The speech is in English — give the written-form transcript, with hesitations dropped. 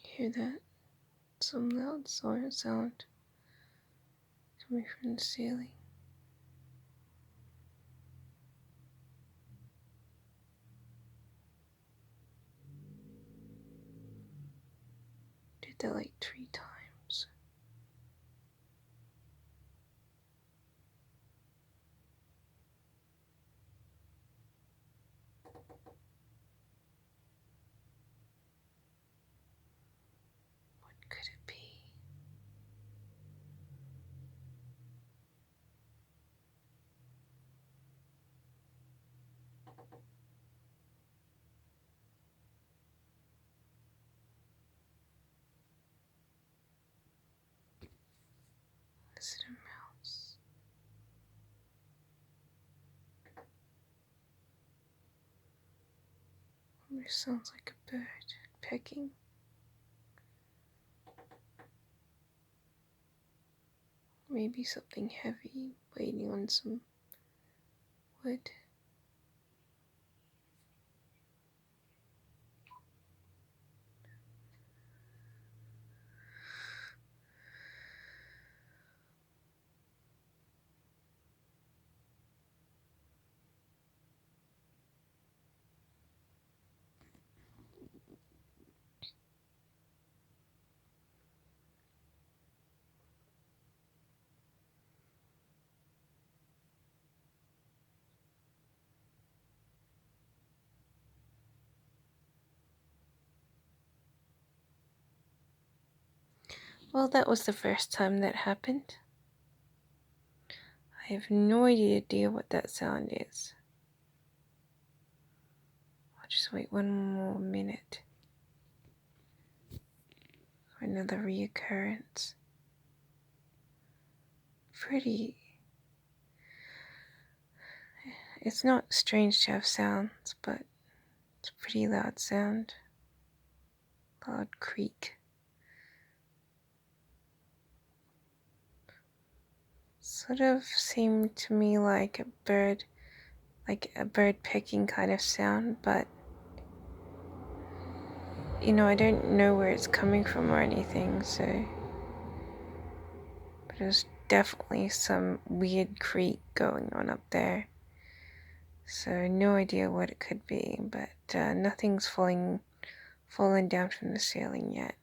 Hear that? Some loud sound coming from the ceiling. Did that like 3 times. What could it be? Is it a mouse? Or it sounds like a bird pecking. Maybe something heavy waiting on some wood. Well, that was the first time that happened. I have no idea what that sound is. I'll just wait one more minute for another reoccurrence. It's not strange to have sounds, but it's a pretty loud sound. Loud creak. Sort of seemed to me like a bird pecking kind of sound, but I don't know where it's coming from or anything, so. But there's definitely some weird creak going on up there. So no idea what it could be, but nothing's fallen down from the ceiling yet.